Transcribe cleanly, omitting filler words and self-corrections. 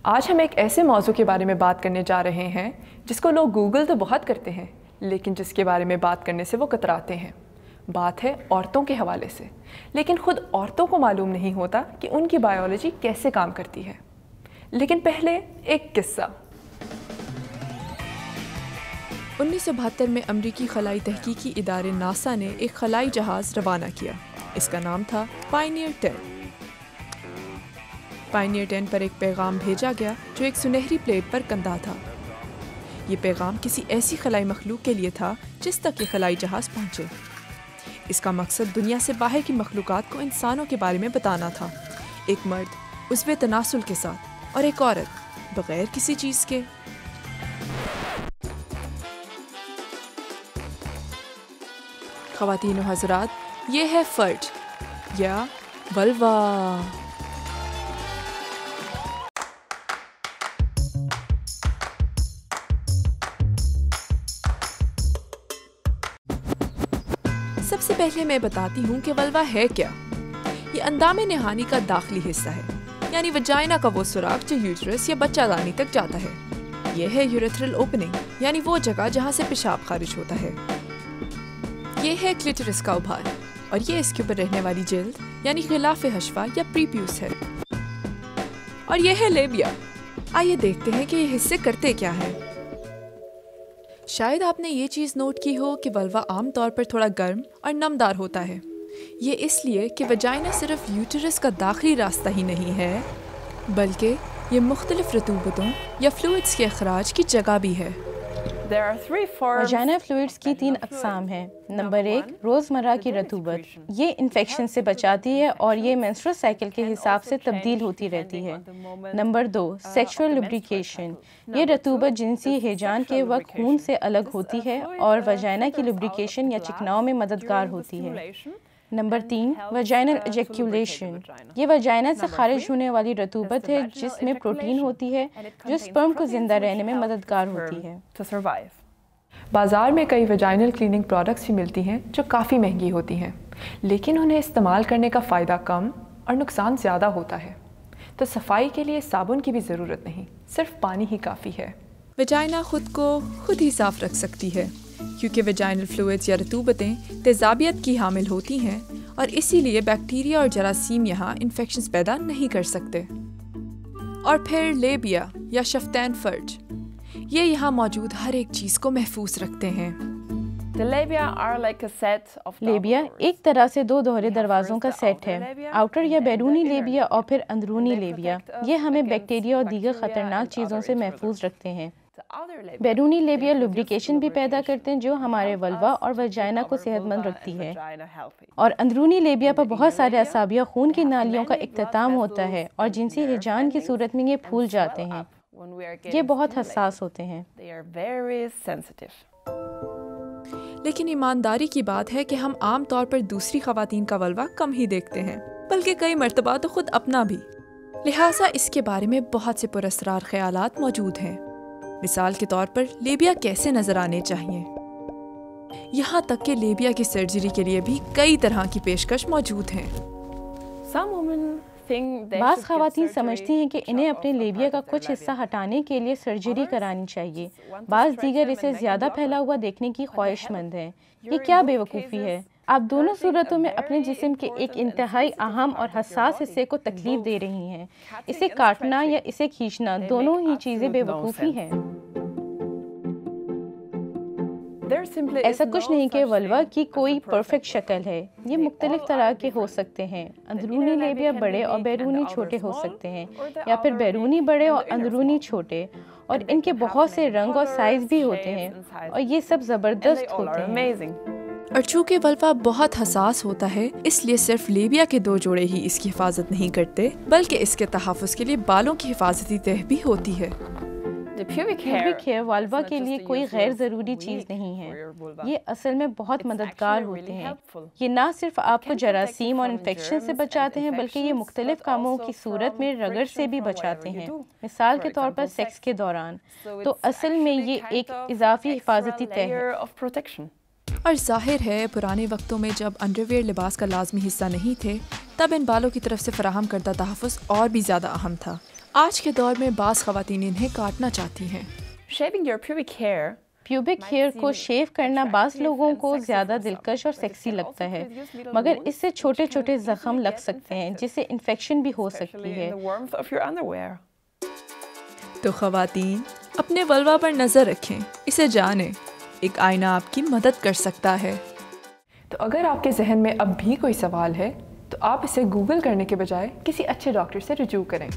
آج ہم ایک ایسے موضوع کے بارے میں بات کرنے جا رہے ہیں جس کو لوگ گوگل تو بہت کرتے ہیں لیکن جس کے بارے میں بات کرنے سے وہ کتراتے ہیں۔ بات ہے عورتوں کے حوالے سے، لیکن خود عورتوں کو معلوم نہیں ہوتا کہ ان کی بایولوجی کیسے کام کرتی ہے۔ لیکن پہلے ایک قصہ۔ 1972 میں امریکی خلائی تحقیقی ادارے ناسا نے ایک خلائی جہاز روانہ کیا۔ اس کا نام تھا پائنیئر 10۔ پائنیئر 10 پر ایک پیغام بھیجا گیا جو ایک سنہری پلیٹ پر کندہ تھا۔ یہ پیغام کسی ایسی خلائی مخلوق کے لیے تھا جس تک یہ خلائی جہاز پہنچے۔ اس کا مقصد دنیا سے باہر کی مخلوقات کو انسانوں کے بارے میں بتانا تھا، ایک مرد عضو تناسل کے ساتھ اور ایک عورت بغیر کسی چیز کے۔ خواتین و حضرات، یہ ہے فرج یا ولوا۔ سب سے پہلے میں بتاتی ہوں کہ ولوا ہے کیا۔ یہ اندام نہانی کا داخلی حصہ ہے، یعنی وجائنا کا وہ سوراخ جو یوٹرس یا بچہ دانی تک جاتا ہے۔ یہ ہے یوریتھرل اوپننگ، یعنی وہ جگہ جہاں سے پیشاب خارج ہوتا ہے۔ یہ ہے کلیٹرس کا ابھار، اور یہ اس کے اوپر رہنے والی جلد یعنی غلاف حشفہ یا پریپیوس ہے۔ اور یہ ہے لیبیا۔ آئیے دیکھتے ہیں کہ یہ حصے کرتے کیا ہیں۔ شاید آپ نے یہ چیز نوٹ کی ہو کہ ولوا عام طور پر تھوڑا گرم اور نمدار ہوتا ہے۔ یہ اس لیے کہ وجائنا صرف یوٹرس کا داخلی راستہ ہی نہیں ہے، بلکہ یہ مختلف رطوبتوں یا فلوئڈز کے اخراج کی جگہ بھی ہے۔ وجائنا فلوئڈز کی 3 اقسام ہیں۔ نمبر 1 روزمرہ کی رطوبت، یہ انفیکشن سے بچاتی ہے اور یہ مینسٹرل سائیکل کے حساب سے تبدیل ہوتی رہتی ہے۔ نمبر 2 سیکشول لبریکیشن، یہ رطوبت جنسی ہیجان کے وقت خون سے الگ ہوتی ہے اور وجائنا کی لبریکیشن یا چکناؤ میں مددگار ہوتی ہے۔ نمبر 3 وجائنل ایجیکیولیشن، یہ وجائنا سے خارج ہونے والی رطوبت ہے جس میں پروٹین ہوتی ہے جو سپرم کو زندہ رہنے میں مددگار ہوتی ہے۔ بازار میں کئی وجائنل کلیننگ پروڈکٹس بھی ملتی ہیں جو کافی مہنگی ہوتی ہیں، لیکن انہیں استعمال کرنے کا فائدہ کم اور نقصان زیادہ ہوتا ہے۔ تو صفائی کے لیے صابن کی بھی ضرورت نہیں، صرف پانی ہی کافی ہے۔ وجائنا خود کو خود ہی صاف رکھ سکتی ہے کیونکہ وجائنل فلوئڈز یا رطوبتیں تیزابیت کی حامل ہوتی ہیں اور اسی لیے بیکٹیریا اور جراثیم یہاں انفیکشنز پیدا نہیں کر سکتے۔ اور پھر لیبیا یا شفتین فرج، یہ یہاں موجود ہر ایک چیز کو محفوظ رکھتے ہیں۔ لیبیا ایک طرح سے 2 دوہرے دروازوں کا سیٹ ہے، آؤٹر یا بیرونی لیبیا اور پھر اندرونی لیبیا۔ یہ ہمیں بیکٹیریا اور دیگر خطرناک چیزوں سے محفوظ رکھتے ہیں۔ بیرونی لیبیا لوبریکیشن بھی پیدا کرتے ہیں جو ہمارے ولوا اور وجائنا کو صحت مند رکھتی ہے، اور اندرونی لیبیا پر بہت سارے اعصابیہ خون کی نالیوں کا اختتام ہوتا ہے اور جنسی ہیجان کی صورت میں یہ پھول جاتے ہیں۔ یہ بہت حساس ہوتے ہیں۔ لیکن ایمانداری کی بات ہے کہ ہم عام طور پر دوسری خواتین کا ولوا کم ہی دیکھتے ہیں، بلکہ کئی مرتبہ تو خود اپنا بھی۔ لہٰذا اس کے بارے میں بہت سے پراسرار خیالات موجود ہیں۔ مثال کے طور پر لیبیا کیسے نظر آنے چاہیے، یہاں تک کہ لیبیا کی سرجری کے لیے بھی کئی طرح کی پیشکش موجود ہیں۔ بعض خواتین سمجھتی ہیں کہ انہیں اپنے لیبیا کا کچھ حصہ ہٹانے کے لیے سرجری کرانی چاہیے، بعض دیگر اسے زیادہ پھیلا ہوا دیکھنے کی خواہش مند ہیں۔ یہ کیا بے وقوفی ہے؟ آپ دونوں صورتوں میں اپنے جسم کے ایک انتہائی اہم اور حساس حصے کو تکلیف دے رہی ہیں۔ اسے کاٹنا یا اسے کھینچنا، دونوں ہی چیزیں بے وقوفی ہیں۔ ایسا کچھ نہیں کہ ولوا کی کوئی پرفیکٹ شکل ہے، یہ مختلف طرح کے ہو سکتے ہیں۔ اندرونی لیبیا بڑے اور بیرونی چھوٹے ہو سکتے ہیں، یا پھر بیرونی بڑے اور اندرونی چھوٹے، اور ان کے بہت سے رنگ اور سائز بھی ہوتے ہیں، اور یہ سب زبردست ہوتے ہیں۔ اور چونکہ ولوا بہت حساس ہوتا ہے، اس لیے صرف لیبیا کے 2 جوڑے ہی اس کی حفاظت نہیں کرتے، بلکہ اس کے تحفظ کے لیے بالوں کی حفاظتی تہ بھی ہوتی ہے۔ پیوبک ہیئر ولوا کے لیے کوئی غیر ضروری چیز نہیں ہے، یہ اصل میں بہت مددگار ہوتے ہیں۔ یہ نہ صرف آپ کو جراثیم اور انفیکشن سے بچاتے ہیں بلکہ یہ مختلف کاموں کی صورت میں رگڑ سے بھی بچاتے ہیں، مثال کے طور پر سیکس کے دوران۔ تو اصل میں یہ ایک اضافی حفاظتی تہ ہے۔ اور ظاہر ہے پرانے وقتوں میں جب انڈرویئر لباس کا لازمی حصہ نہیں تھے، تب ان بالوں کی طرف سے فراہم کردہ تحفظ اور بھی زیادہ اہم تھا۔ آج کے دور میں بعض خواتین انہیں کاٹنا چاہتی ہیں۔ پیوبک ہیئر کو شیو کرنا بعض لوگوں کو زیادہ دلکش اور سیکسی لگتا ہے، مگر اس سے چھوٹے چھوٹے زخم لگ سکتے ہیں جس سے انفیکشن بھی ہو سکتی ہے۔ تو خواتین اپنے ولوا پر نظر رکھیں، اسے جانیں، ایک آئینہ آپ کی مدد کر سکتا ہے۔ تو اگر آپ کے ذہن میں اب بھی کوئی سوال ہے تو آپ اسے گوگل کرنے کے بجائے کسی اچھے ڈاکٹر سے رجوع کریں۔